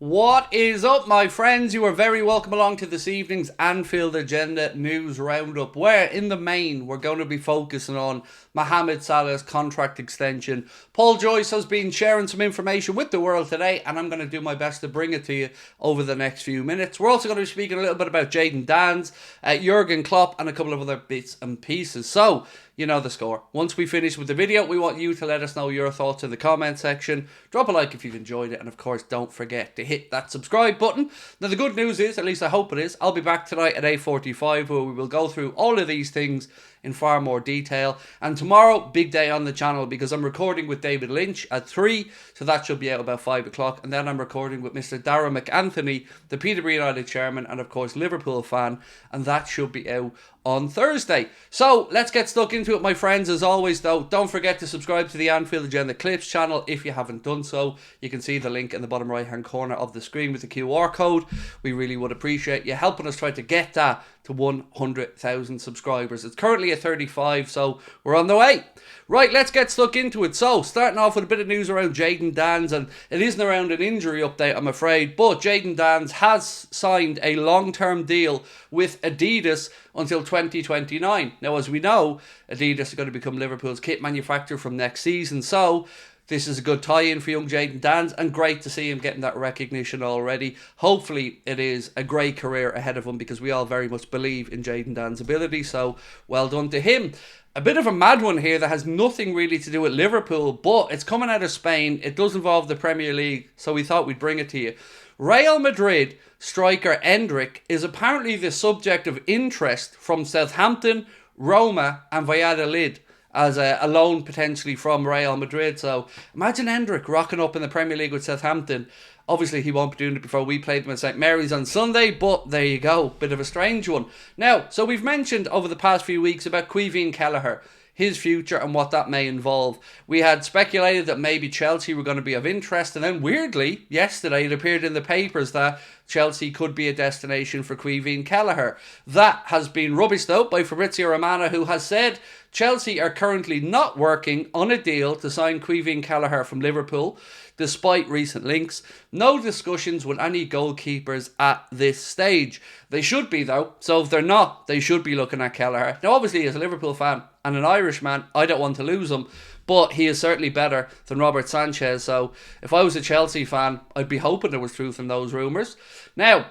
What is up, my friends? You are very welcome along to this evening's Anfield Agenda News Roundup, where in the main we're going to be focusing on Mohamed Salah's contract extension. Paul Joyce has been sharing some information with the world today, and I'm going to do my best to bring it to you over the next few minutes. We're also going to be speaking a little bit about Jaden Dans, Jurgen Klopp, and a couple of other bits and pieces. So, you know the score. Once we finish with the video, we want you to let us know your thoughts in the comment section. Drop a like if you've enjoyed it, and of course, don't forget to hit that subscribe button. Now, the good news is, at least I hope it is, I'll be back tonight at 8:45, where we will go through all of these things in far more detail. And tomorrow, big day on the channel, because I'm recording with David Lynch at 3, so that should be out about 5 o'clock. And then I'm recording with Mr. Darragh McAnthony, the Peterborough United chairman, and of course Liverpool fan, and that should be out on Thursday. So let's get stuck into it, my friends. As always, though, don't forget to subscribe to the Anfield Agenda Clips channel if you haven't done so. You can see the link in the bottom right hand corner of the screen with the QR code. We really would appreciate you helping us try to get that to 100,000 subscribers. It's currently at 35, so we're on the way. Right, let's get stuck into it. So, starting off with a bit of news around Jaden Dans, and it isn't around an injury update, I'm afraid, but Jaden Dans has signed a long-term deal with Adidas until 2029. Now, as we know, Adidas are going to become Liverpool's kit manufacturer from next season, so this is a good tie-in for young Jaden Dans, and great to see him getting that recognition already. Hopefully it is a great career ahead of him, because we all very much believe in Jaden Dans' ability, so well done to him. A bit of a mad one here that has nothing really to do with Liverpool, but it's coming out of Spain. It does involve the Premier League, so we thought we'd bring it to you. Real Madrid striker Endrick is apparently the subject of interest from Southampton, Roma and Valladolid, as a loan potentially from Real Madrid. So imagine Endrick rocking up in the Premier League with Southampton. Obviously, he won't be doing it before we play them at St Mary's on Sunday, but there you go. Bit of a strange one. Now, so we've mentioned over the past few weeks about Kelleher, his future and what that may involve. We had speculated that maybe Chelsea were going to be of interest, and then weirdly, yesterday it appeared in the papers that Chelsea could be a destination for Kelleher. That has been rubbished out by Fabrizio Romano, who has said Chelsea are currently not working on a deal to sign Kelleher from Liverpool, despite recent links. No discussions with any goalkeepers at this stage. They should be, though, so if they're not, they should be looking at Kelleher. Now, obviously, as a Liverpool fan and an Irishman, I don't want to lose him, but he is certainly better than Robert Sanchez, so if I was a Chelsea fan, I'd be hoping there was truth in those rumours. Now,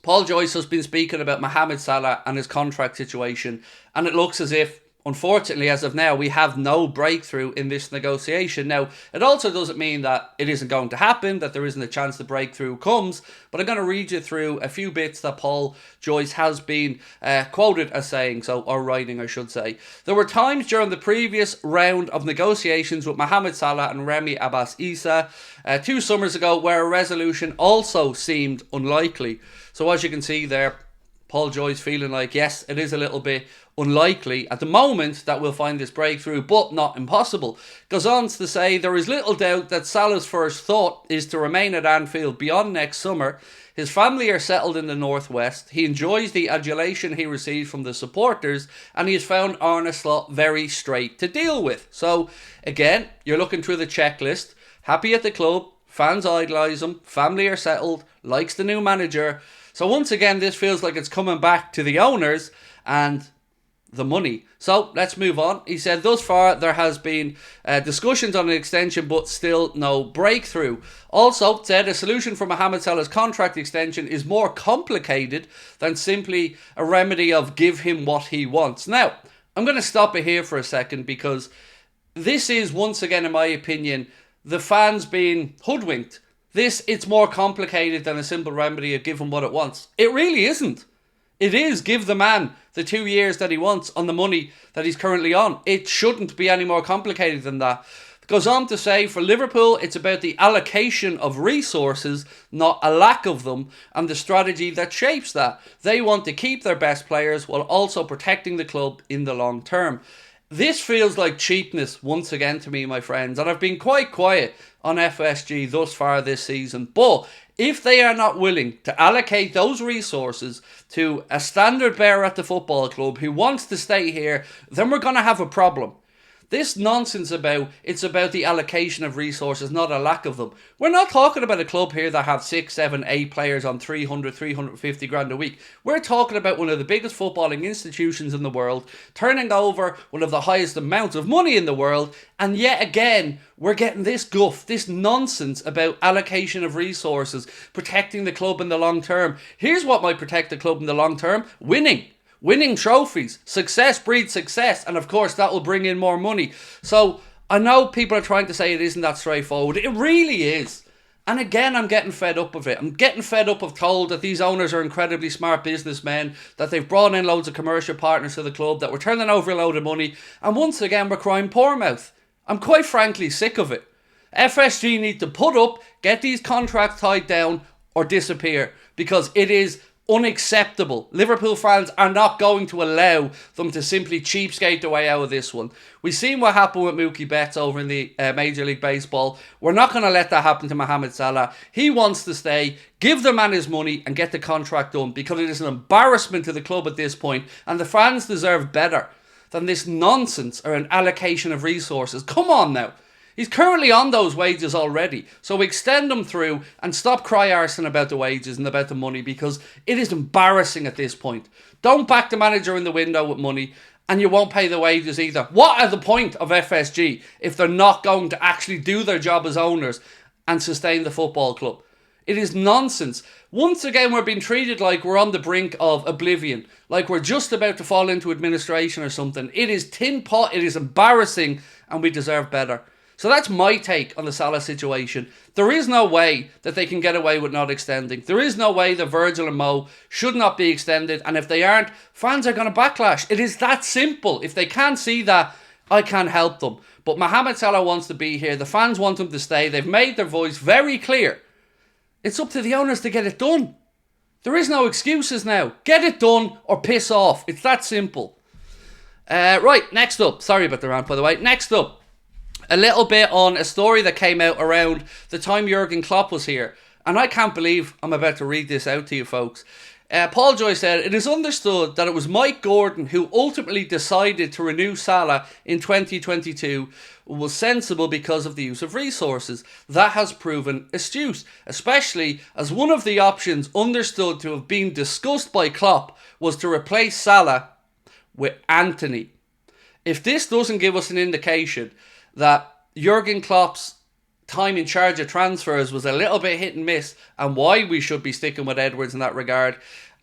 Paul Joyce has been speaking about Mohamed Salah and his contract situation, and it looks as if, unfortunately, as of now, we have no breakthrough in this negotiation. Now, it also doesn't mean that it isn't going to happen, that there isn't a chance the breakthrough comes, but I'm going to read you through a few bits that Paul Joyce has been quoted as saying, or writing, I should say. There were times during the previous round of negotiations with Mohamed Salah and Remy Abbas Issa 2 summers ago where a resolution also seemed unlikely. So as you can see there, Paul Joyce feeling like, yes, it is a little bit unlikely at the moment that we'll find this breakthrough, but not impossible. Goes on to say, there is little doubt that Salah's first thought is to remain at Anfield beyond next summer. His family are settled in the northwest. He enjoys the adulation he receives from the supporters, and he has found Arne Slot very straight to deal with. So again, you're looking through the checklist. Happy at the club, fans idolise him, family are settled, likes the new manager. So once again, this feels like it's coming back to the owners and the money. So let's move on. He said, thus far there has been discussions on an extension, but still no breakthrough. Also said a solution for Mohamed Salah's contract extension is more complicated than simply a remedy of give him what he wants. Now, I'm going to stop it here for a second, because this is, once again, in my opinion, the fans being hoodwinked. It's more complicated than a simple remedy of give him what it wants. It really isn't. It is give the man the 2 years that he wants on the money that he's currently on. It shouldn't be any more complicated than that. It goes on to say, for Liverpool, it's about the allocation of resources, not a lack of them, and the strategy that shapes that. They want to keep their best players while also protecting the club in the long term. This feels like cheapness once again to me, my friends, and I've been quite quiet on FSG thus far this season, but if they are not willing to allocate those resources to a standard bearer at the football club who wants to stay here, then we're going to have a problem. This nonsense about it's about the allocation of resources, not a lack of them. We're not talking about a club here that have 6, 7, 8 players on 300, 350 grand a week. We're talking about one of the biggest footballing institutions in the world, turning over one of the highest amounts of money in the world, and yet again, we're getting this guff, this nonsense about allocation of resources, protecting the club in the long term. Here's what might protect the club in the long term: winning. Winning trophies. Success breeds success, and of course that will bring in more money. So I know people are trying to say it isn't that straightforward. It really is. And again, I'm getting fed up of it. I'm getting fed up of told that these owners are incredibly smart businessmen, that they've brought in loads of commercial partners to the club, that we're turning over a load of money, and once again we're crying poor mouth. I'm quite frankly sick of it. FSG need to put up, get these contracts tied down, or disappear, because it is unacceptable. Liverpool fans are not going to allow them to simply cheapskate their way out of this one. We've seen what happened with Mookie Betts over in the Major League Baseball. We're not going to let that happen to Mohamed Salah. He wants to stay. Give the man his money and get the contract done, because it is an embarrassment to the club at this point, and the fans deserve better than this nonsense or an allocation of resources. Come on now. He's currently on those wages already. So extend them through and stop cry-arsing about the wages and about the money, because it is embarrassing at this point. Don't back the manager in the window with money, and you won't pay the wages either. What are the point of FSG if they're not going to actually do their job as owners and sustain the football club? It is nonsense. Once again, we're being treated like we're on the brink of oblivion, like we're just about to fall into administration or something. It is tin pot, it is embarrassing, and we deserve better. So that's my take on the Salah situation. There is no way that they can get away with not extending. There is no way that Virgil and Mo should not be extended. And if they aren't, fans are going to backlash. It is that simple. If they can't see that, I can't help them. But Mohamed Salah wants to be here. The fans want him to stay. They've made their voice very clear. It's up to the owners to get it done. There is no excuses now. Get it done or piss off. It's that simple. Right, next up. Sorry about the rant, by the way. Next up. A little bit on a story that came out around the time Jurgen Klopp was here. And I can't believe I'm about to read this out to you folks. Paul Joy said, "It is understood that it was Mike Gordon who ultimately decided to renew Salah in 2022 was sensible because of the use of resources. That has proven astute, especially as one of the options understood to have been discussed by Klopp was to replace Salah with Antony. If this doesn't give us an indication that Jurgen Klopp's time in charge of transfers was a little bit hit and miss, and why we should be sticking with Edwards in that regard,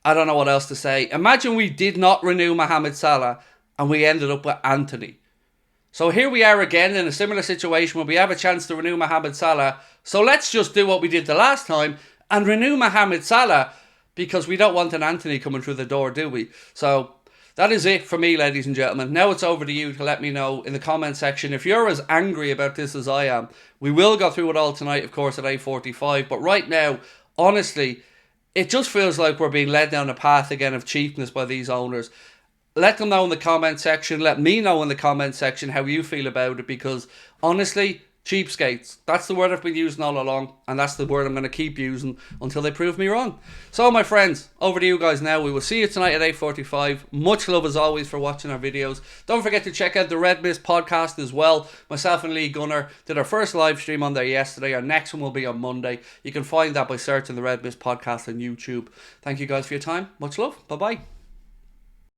I don't know what else to say. Imagine we did not renew Mohamed Salah and we ended up with Antony. So here we are again in a similar situation where we have a chance to renew Mohamed Salah. So let's just do what we did the last time and renew Mohamed Salah, because we don't want an Antony coming through the door, do we? So that is it for me, ladies and gentlemen. Now it's over to you to let me know in the comment section if you're as angry about this as I am. We will go through it all tonight, of course, at 8:45. But right now, honestly, it just feels like we're being led down a path again of cheapness by these owners. Let them know in the comment section. Let me know in the comment section how you feel about it, because honestly, cheapskates. That's the word I've been using all along, and that's the word I'm going to keep using until they prove me wrong. So my friends, over to you guys now. We will see you tonight at 8:45. Much love as always for watching our videos. Don't forget to check out the Red Mist podcast as well. Myself and Lee Gunner did our first live stream on there yesterday. Our next one will be on Monday. You can find that by searching the Red Mist podcast on YouTube. Thank you guys for your time. Much love. Bye bye.